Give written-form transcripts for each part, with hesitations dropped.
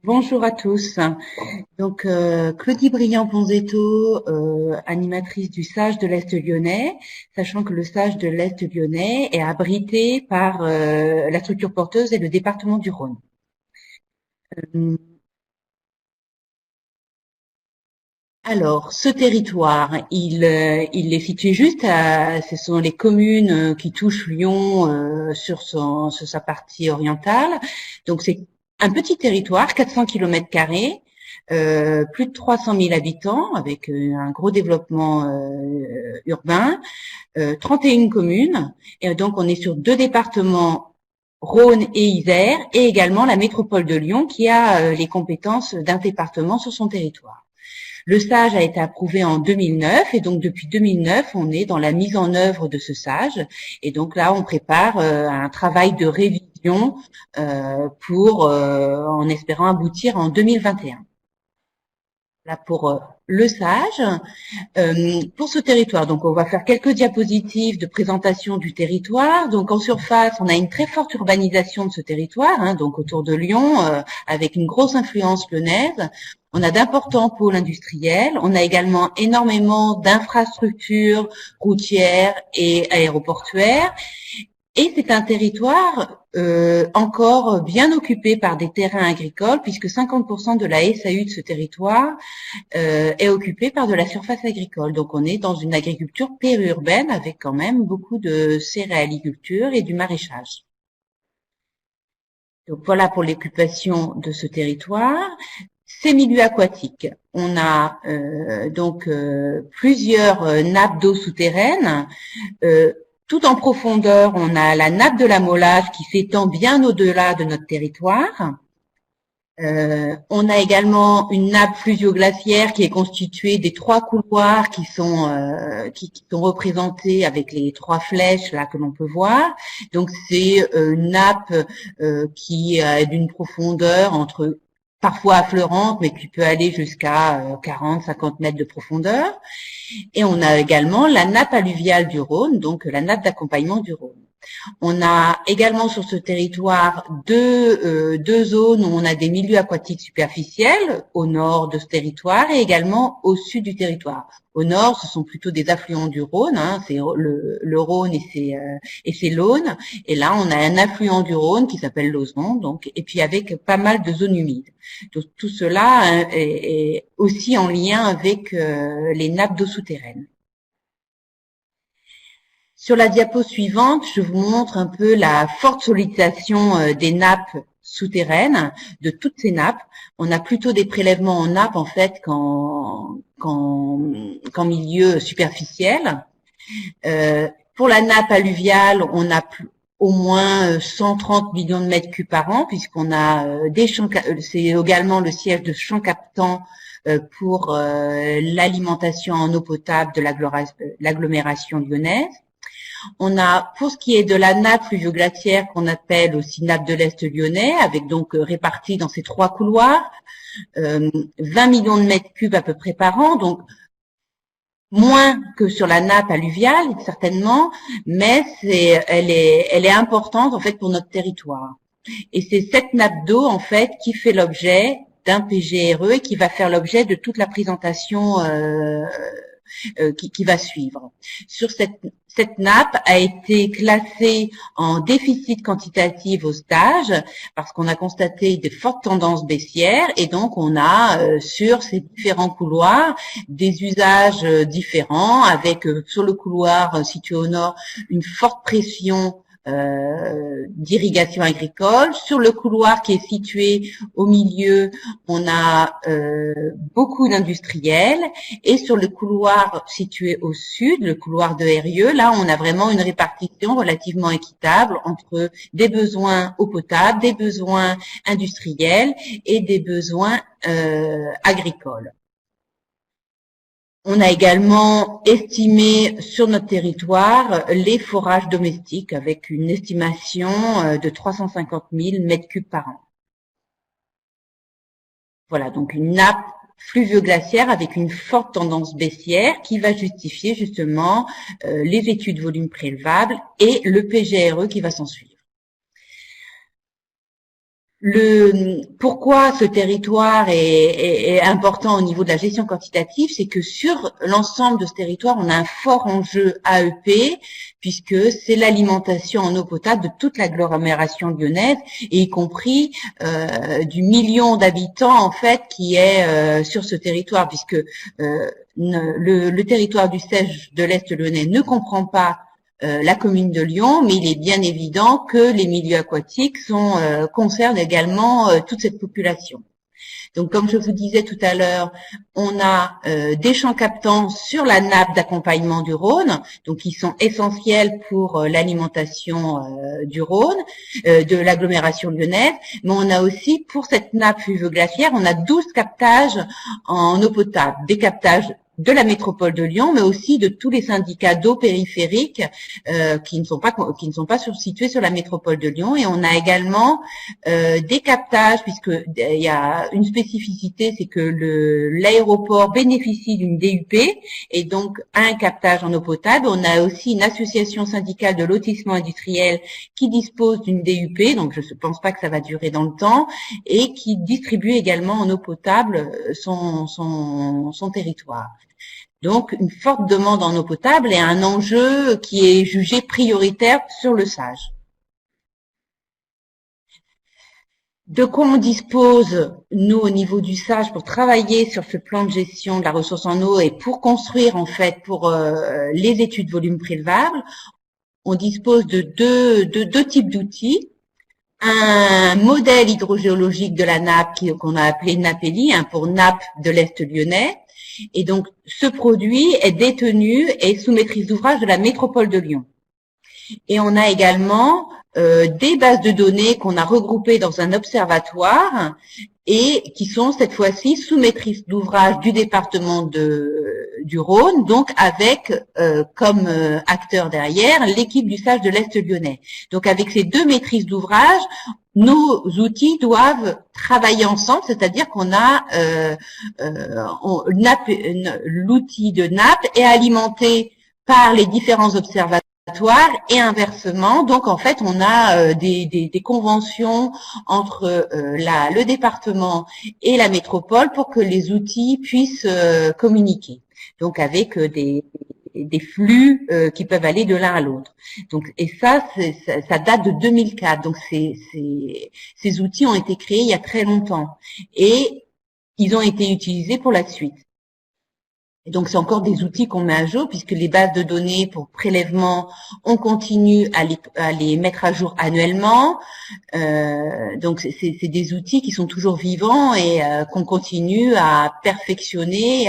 Bonjour à tous. Donc, Claudie Briand-Ponzetto, animatrice du Sage de l'Est lyonnais, sachant que le Sage de l'Est lyonnais est abrité par la structure porteuse et le département du Rhône. Alors, ce territoire, il est situé ce sont les communes qui touchent Lyon sur sa partie orientale. Donc, c'est un petit territoire, 400 km², plus de 300 000 habitants, avec un gros développement urbain, 31 communes. Et donc, on est sur deux départements, Rhône et Isère, et également la métropole de Lyon, qui a les compétences d'un département sur son territoire. Le SAGE a été approuvé en 2009 et donc depuis 2009, on est dans la mise en œuvre de ce SAGE. Et donc là, on prépare un travail de révision en espérant aboutir en 2021. Là pour le SAGE. Pour ce territoire, donc on va faire quelques diapositives de présentation du territoire. Donc en surface, on a une très forte urbanisation de ce territoire, donc autour de Lyon, avec une grosse influence lyonnaise. On a d'importants pôles industriels. On a également énormément d'infrastructures routières et aéroportuaires. Et c'est un territoire encore bien occupé par des terrains agricoles, puisque 50% de la SAU de ce territoire est occupée par de la surface agricole. Donc on est dans une agriculture périurbaine avec quand même beaucoup de céréaliculture et du maraîchage. Donc voilà pour l'occupation de ce territoire. Ces milieux aquatiques, on a plusieurs nappes d'eau souterraines. Tout en profondeur, on a la nappe de la Molage qui s'étend bien au-delà de notre territoire. On a également une nappe fluvio-glaciaire qui est constituée des trois couloirs qui sont représentés avec les trois flèches là que l'on peut voir. Donc c'est une nappe qui est d'une profondeur entre parfois affleurante, mais qui peut aller jusqu'à 40-50 mètres de profondeur. Et on a également la nappe alluviale du Rhône, donc la nappe d'accompagnement du Rhône. On a également sur ce territoire deux zones où on a des milieux aquatiques superficiels, au nord de ce territoire et également au sud du territoire. Au nord, ce sont plutôt des affluents du Rhône, c'est le Rhône et c'est l'Aune. Et là, on a un affluent du Rhône qui s'appelle l'Ozon, donc, et puis avec pas mal de zones humides. Donc, tout cela est aussi en lien avec les nappes d'eau souterraines. Sur la diapo suivante, je vous montre un peu la forte solidisation des nappes souterraines, de toutes ces nappes. On a plutôt des prélèvements en nappe en fait qu'en milieu superficiel. Pour la nappe alluviale, on a au moins 130 millions de mètres cubes par an, puisqu'on a des champs. C'est également le siège de champs captants pour l'alimentation en eau potable de l'agglomération lyonnaise. On a, pour ce qui est de la nappe fluvio-glaciaire qu'on appelle aussi nappe de l'Est lyonnais, avec donc répartie dans ces trois couloirs, 20 millions de mètres cubes à peu près par an, donc moins que sur la nappe alluviale certainement, mais elle est importante en fait pour notre territoire. Et c'est cette nappe d'eau en fait qui fait l'objet d'un PGRE et qui va faire l'objet de toute la présentation qui va suivre. Sur cette nappe a été classée en déficit quantitatif au stage parce qu'on a constaté de fortes tendances baissières et donc on a sur ces différents couloirs des usages différents avec sur le couloir situé au nord une forte pression d'irrigation agricole. Sur le couloir qui est situé au milieu, on a beaucoup d'industriels. Et sur le couloir situé au sud, le couloir de Hérieux, là, on a vraiment une répartition relativement équitable entre des besoins eau potable, des besoins industriels et des besoins agricoles. On a également estimé sur notre territoire les forages domestiques avec une estimation de 350 000 mètres cubes par an. Voilà, donc une nappe fluvio-glaciaire avec une forte tendance baissière qui va justifier justement les études volume prélevables et le PGRE qui va s'en suivre. Pourquoi ce territoire est important au niveau de la gestion quantitative, c'est que sur l'ensemble de ce territoire, on a un fort enjeu AEP, puisque c'est l'alimentation en eau potable de toute l'agglomération lyonnaise, et y compris du million d'habitants en fait qui est sur ce territoire, puisque le territoire du Sèche de l'Est lyonnais ne comprend pas la commune de Lyon, mais il est bien évident que les milieux aquatiques concernent également toute cette population. Donc, comme je vous disais tout à l'heure, on a des champs captants sur la nappe d'accompagnement du Rhône, donc qui sont essentiels pour l'alimentation du Rhône, de l'agglomération lyonnaise, mais on a aussi, pour cette nappe fluvioglaciaire, on a 12 captages en eau potable, des captages de la métropole de Lyon, mais aussi de tous les syndicats d'eau périphériques qui ne sont pas situés sur la métropole de Lyon. Et on a également des captages, puisque il y a une spécificité, c'est que l'aéroport bénéficie d'une DUP et donc a un captage en eau potable. On a aussi une association syndicale de lotissement industriel qui dispose d'une DUP, donc je ne pense pas que ça va durer dans le temps, et qui distribue également en eau potable son territoire. Donc, une forte demande en eau potable et un enjeu qui est jugé prioritaire sur le Sage. De quoi on dispose, nous, au niveau du Sage, pour travailler sur ce plan de gestion de la ressource en eau et pour construire, en fait, pour les études volume prélevable, on dispose de deux types d'outils. Un modèle hydrogéologique de la nappe qu'on a appelé NAPELI, pour nappe de l'Est lyonnais. Et donc, ce produit est détenu et sous maîtrise d'ouvrage de la métropole de Lyon. Et on a également des bases de données qu'on a regroupées dans un observatoire et qui sont cette fois-ci sous maîtrise d'ouvrage du département du Rhône, donc avec comme acteur derrière l'équipe du Sage de l'Est lyonnais. Donc avec ces deux maîtrises d'ouvrage, nos outils doivent travailler ensemble, c'est-à-dire qu'on a l'outil de nappe est alimenté par les différents observatoires et inversement. Donc en fait, on a des conventions entre le département et la métropole pour que les outils puissent communiquer. Donc avec des flux qui peuvent aller de l'un à l'autre. Donc et ça date de 2004. Donc ces outils ont été créés il y a très longtemps et ils ont été utilisés pour la suite. Et donc, c'est encore des outils qu'on met à jour puisque les bases de données pour prélèvement, on continue à les mettre à jour annuellement. Donc, c'est des outils qui sont toujours vivants et qu'on continue à perfectionner,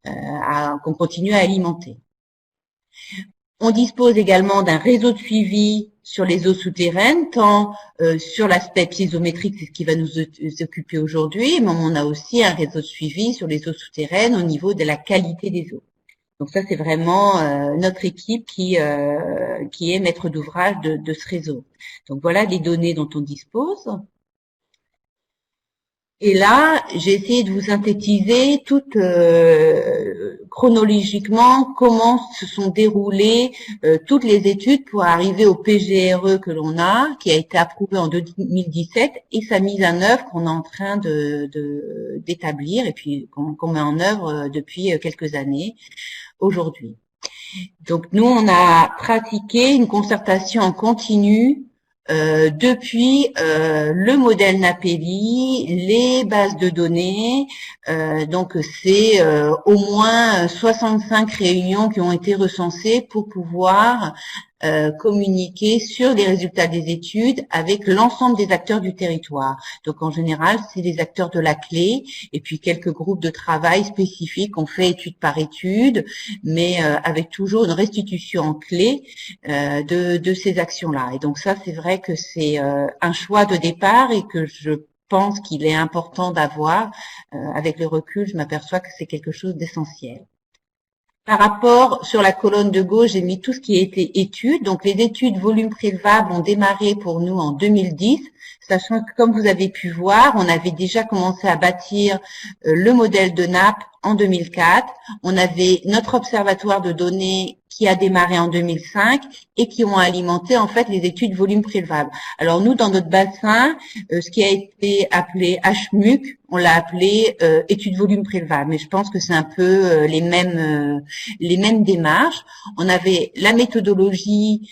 qu'on continue à alimenter. On dispose également d'un réseau de suivi sur les eaux souterraines, tant sur l'aspect piézométrique, c'est ce qui va nous occuper aujourd'hui, mais on a aussi un réseau de suivi sur les eaux souterraines au niveau de la qualité des eaux. Donc ça, c'est vraiment notre équipe qui est maître d'ouvrage de ce réseau. Donc voilà les données dont on dispose. Et là, j'ai essayé de vous synthétiser chronologiquement comment se sont déroulées toutes les études pour arriver au PGRE que l'on a, qui a été approuvé en 2017, et sa mise en œuvre qu'on est en train d'établir et puis qu'on met en œuvre depuis quelques années aujourd'hui. Donc nous, on a pratiqué une concertation en continu depuis le modèle NAPELI, les bases de données, donc c'est au moins 65 réunions qui ont été recensées pour pouvoir communiquer sur les résultats des études avec l'ensemble des acteurs du territoire. Donc en général, c'est les acteurs de la clé et puis quelques groupes de travail spécifiques. On fait étude par étude, mais avec toujours une restitution en clé de ces actions-là. Et donc ça, c'est vrai que c'est un choix de départ et que je pense qu'il est important d'avoir. Avec le recul, je m'aperçois que c'est quelque chose d'essentiel. Par rapport, sur la colonne de gauche, j'ai mis tout ce qui a été études. Donc, les études volume prélevable ont démarré pour nous en 2010. sachant que comme vous avez pu voir, on avait déjà commencé à bâtir le modèle de nappe en 2004. On avait notre observatoire de données qui a démarré en 2005 et qui ont alimenté en fait les études volume prélevable. Alors nous, dans notre bassin, ce qui a été appelé HMUC, on l'a appelé études volume prélevable, mais je pense que c'est un peu les mêmes démarches. On avait la méthodologie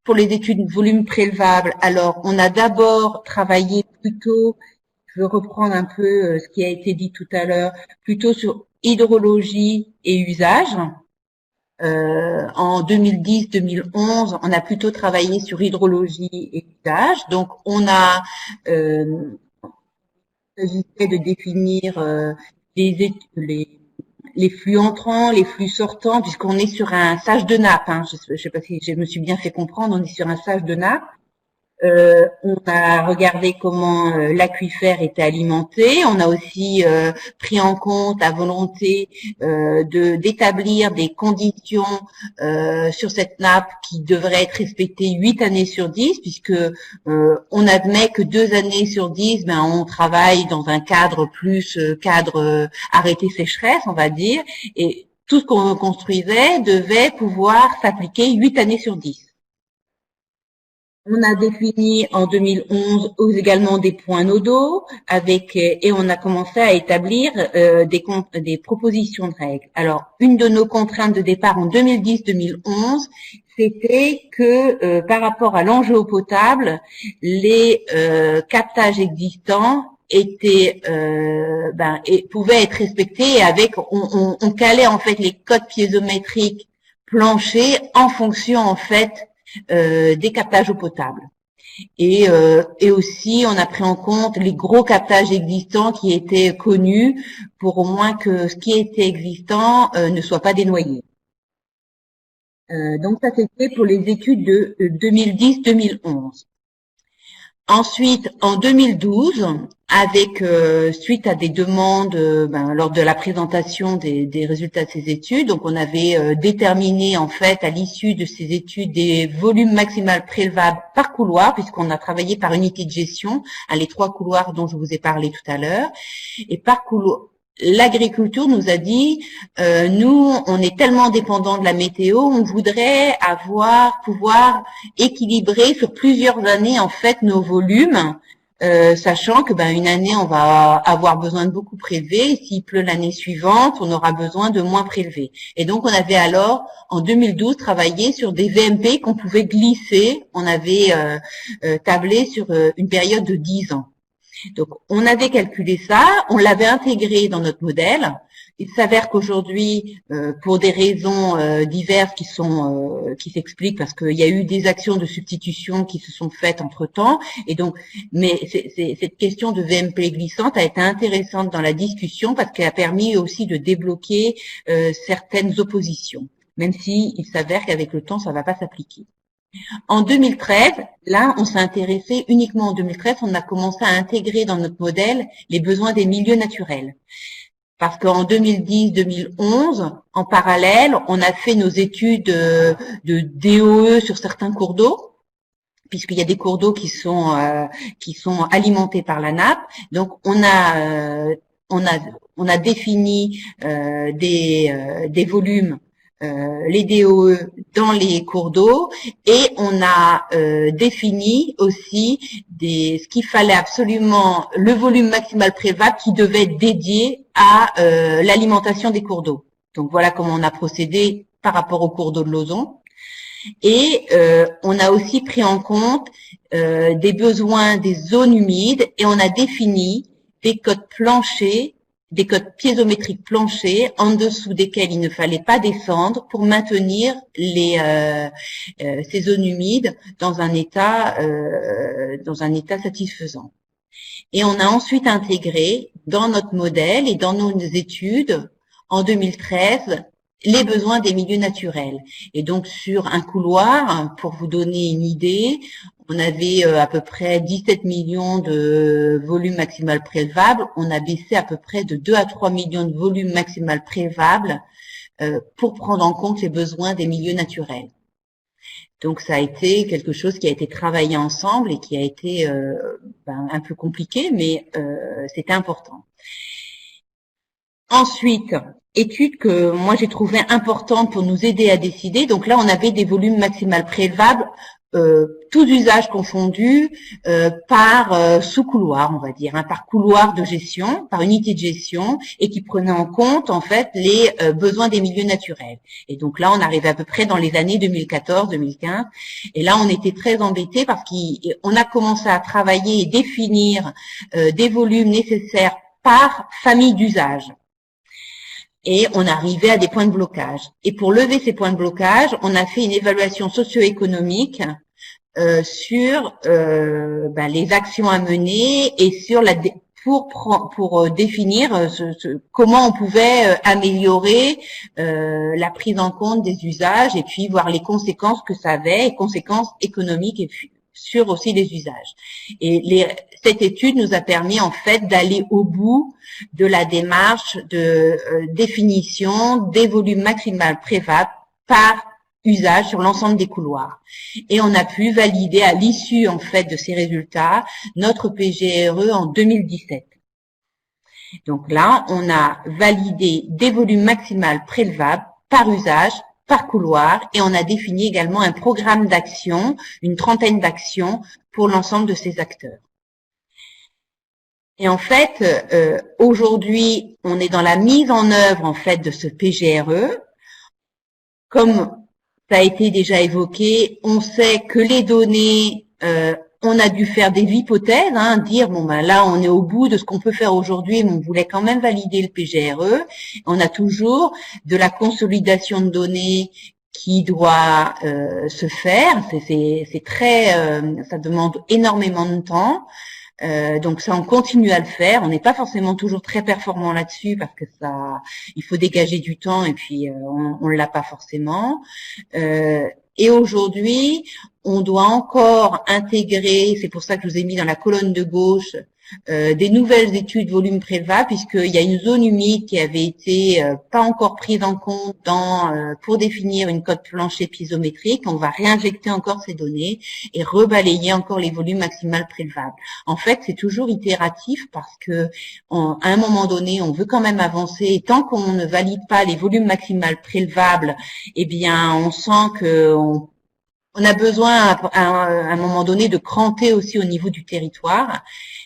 pour les études volume prélevable. Alors on a d'abord travaillé plutôt, je veux reprendre un peu ce qui a été dit tout à l'heure, plutôt sur hydrologie et usage. En 2010-2011, on a plutôt travaillé sur hydrologie et usage. Donc, on a s'agissait de définir les flux entrants, les flux sortants, puisqu'on est sur un sage de nappe. Hein. Je ne sais pas si je me suis bien fait comprendre, on est sur un sage de nappe. On a regardé comment l'aquifère était alimenté. On a aussi pris en compte la volonté d'établir des conditions sur cette nappe qui devraient être respectées 8 années sur 10, puisque on admet que 2 années sur 10, ben on travaille dans un cadre plus cadre arrêté sécheresse, on va dire, et tout ce qu'on construisait devait pouvoir s'appliquer 8 années sur 10. On a défini en 2011 également des points nodaux et on a commencé à établir des propositions de règles. Alors, une de nos contraintes de départ en 2010-2011, c'était que par rapport à l'enjeu eau potable, les captages existants pouvaient être respectés et on calait en fait les codes piézométriques planchers en fonction en fait des captages eau potable. Et aussi, on a pris en compte les gros captages existants qui étaient connus pour au moins que ce qui était existant ne soit pas dénoyé. Donc ça, c'était pour les études de 2010-2011. Ensuite, en 2012, suite à des demandes lors de la présentation des résultats de ces études, donc on avait déterminé en fait à l'issue de ces études des volumes maximales prélevables par couloir, puisqu'on a travaillé par unité de gestion, les 3 couloirs dont je vous ai parlé tout à l'heure, et par couloir. L'agriculture nous a dit, nous, on est tellement dépendant de la météo, on voudrait pouvoir équilibrer sur plusieurs années en fait nos volumes, sachant que une année on va avoir besoin de beaucoup prélever, et s'il pleut l'année suivante, on aura besoin de moins prélever. Et donc on avait alors en 2012 travaillé sur des VMP qu'on pouvait glisser. On avait tablé sur une période de 10 ans. Donc, on avait calculé ça, on l'avait intégré dans notre modèle. Il s'avère qu'aujourd'hui, pour des raisons diverses qui s'expliquent, parce qu'il y a eu des actions de substitution qui se sont faites entre-temps, et donc, mais cette question de VMP glissante a été intéressante dans la discussion parce qu'elle a permis aussi de débloquer certaines oppositions, même si il s'avère qu'avec le temps, ça ne va pas s'appliquer. En 2013, là, on s'est intéressé uniquement en 2013, on a commencé à intégrer dans notre modèle les besoins des milieux naturels. Parce qu'en 2010-2011, en parallèle, on a fait nos études de DOE sur certains cours d'eau, puisqu'il y a des cours d'eau qui sont alimentés par la nappe. Donc, on a défini des volumes, les DOE dans les cours d'eau, et on a défini aussi ce qu'il fallait absolument, le volume maximal prélevable qui devait être dédié à l'alimentation des cours d'eau. Donc voilà comment on a procédé par rapport aux cours d'eau de Lauzon. Et on a aussi pris en compte des besoins des zones humides, et on a défini des codes planchers, des codes piézométriques planchers en dessous desquels il ne fallait pas descendre pour maintenir ces zones humides dans un état satisfaisant. Et on a ensuite intégré dans notre modèle et dans nos études en 2013 les besoins des milieux naturels. Et donc sur un couloir, pour vous donner une idée, on avait à peu près 17 millions de volume maximal prélevable. On a baissé à peu près de 2 à 3 millions de volume maximal prélevable pour prendre en compte les besoins des milieux naturels. Donc ça a été quelque chose qui a été travaillé ensemble et qui a été un peu compliqué, mais c'était important. Ensuite, étude que moi j'ai trouvé importante pour nous aider à décider. Donc là, on avait des volumes maximales prélevables, tous usages confondus, par sous-couloir, on va dire, par couloir de gestion, par unité de gestion, et qui prenait en compte en fait les besoins des milieux naturels. Et donc là, on arrivait à peu près dans les années 2014-2015, et là, on était très embêtés parce qu'on a commencé à travailler et définir des volumes nécessaires par famille d'usage. Et on arrivait à des points de blocage. Et pour lever ces points de blocage, on a fait une évaluation socio-économique sur les actions à mener et sur pour définir comment on pouvait améliorer la prise en compte des usages et puis voir les conséquences que ça avait, et conséquences économiques et puis sur aussi les usages. Et cette étude nous a permis en fait d'aller au bout de la démarche de définition des volumes maximales prélevables par usage sur l'ensemble des couloirs. Et on a pu valider à l'issue en fait de ces résultats notre PGRE en 2017. Donc là, on a validé des volumes maximales prélevables par usage, par couloir, et on a défini également un programme d'action, une trentaine d'actions pour l'ensemble de ces acteurs. Et en fait, aujourd'hui, on est dans la mise en œuvre en fait de ce PGRE. Comme ça a été déjà évoqué, on sait que les données, on a dû faire des hypothèses, dire là on est au bout de ce qu'on peut faire aujourd'hui, mais on voulait quand même valider le PGRE. On a toujours de la consolidation de données qui doit se faire. C'est très, ça demande énormément de temps. Donc ça, on continue à le faire. On n'est pas forcément toujours très performant là-dessus parce que il faut dégager du temps et puis on l'a pas forcément. Et aujourd'hui, on doit encore intégrer, c'est pour ça que je vous ai mis dans la colonne de gauche, des nouvelles études volume prélevables, puisqu'il y a une zone humide qui avait été pas encore prise en compte pour définir une cote plancher piézométrique. On va réinjecter encore ces données et rebalayer encore les volumes maximales prélevables. En fait, c'est toujours itératif parce que à un moment donné, on veut quand même avancer. Et tant qu'on ne valide pas les volumes maximales prélevables, eh bien, on sent que on a besoin à un moment donné de cranter aussi au niveau du territoire.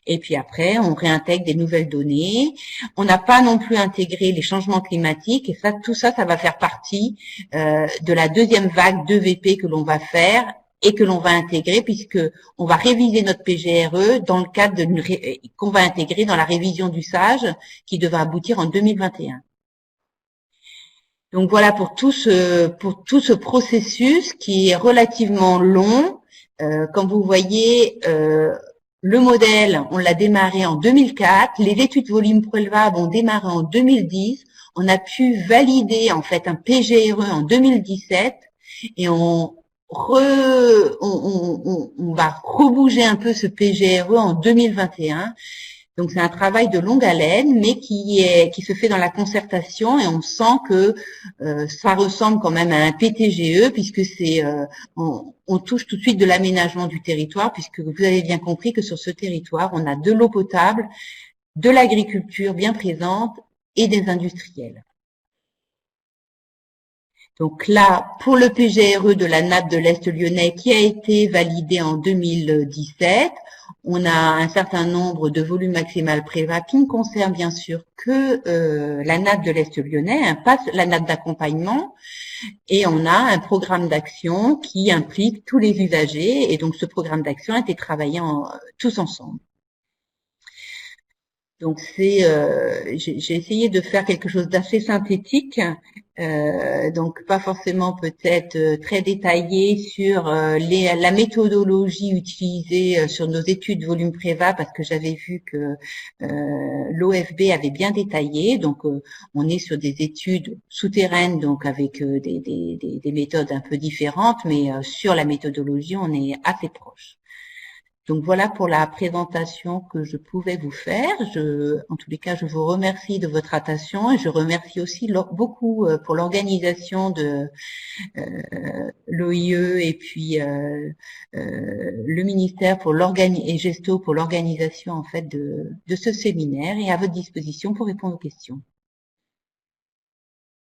Et puis après, on réintègre des nouvelles données. On n'a pas non plus intégré les changements climatiques. Et ça, tout ça, ça va faire partie de la deuxième vague d'EVP que l'on va faire et que l'on va intégrer puisque on va réviser notre PGRE dans le cadre qu'on va intégrer dans la révision du SAGE qui devra aboutir en 2021. Donc voilà pour tout ce processus qui est relativement long. Comme vous voyez, le modèle, on l'a démarré en 2004. Les études volume prélevables ont démarré en 2010. On a pu valider en fait un PGRE en 2017 et on va rebouger un peu ce PGRE en 2021. Donc c'est un travail de longue haleine, mais qui se fait dans la concertation et on sent que ça ressemble quand même à un PTGE puisque on touche tout de suite de l'aménagement du territoire puisque vous avez bien compris que sur ce territoire on a de l'eau potable, de l'agriculture bien présente et des industriels. Donc là, pour le PGRE de la nappe de l'Est lyonnais qui a été validé en 2017, on a un certain nombre de volumes maximales prélevables qui ne concernent bien sûr que la nappe de l'Est lyonnais, pas la nappe d'accompagnement, et on a un programme d'action qui implique tous les usagers, et donc ce programme d'action a été travaillé tous ensemble. Donc j'ai essayé de faire quelque chose d'assez synthétique, donc pas forcément peut-être très détaillé sur la méthodologie utilisée sur nos études volume préva parce que j'avais vu que l'OFB avait bien détaillé. Donc on est sur des études souterraines, donc avec des méthodes un peu différentes, mais sur la méthodologie on est assez proche. Donc voilà pour la présentation que je pouvais vous faire. En tous les cas, je vous remercie de votre attention et je remercie aussi beaucoup pour l'organisation de l'OIE et puis le ministère et Gesto pour l'organisation en fait de ce séminaire et à votre disposition pour répondre aux questions.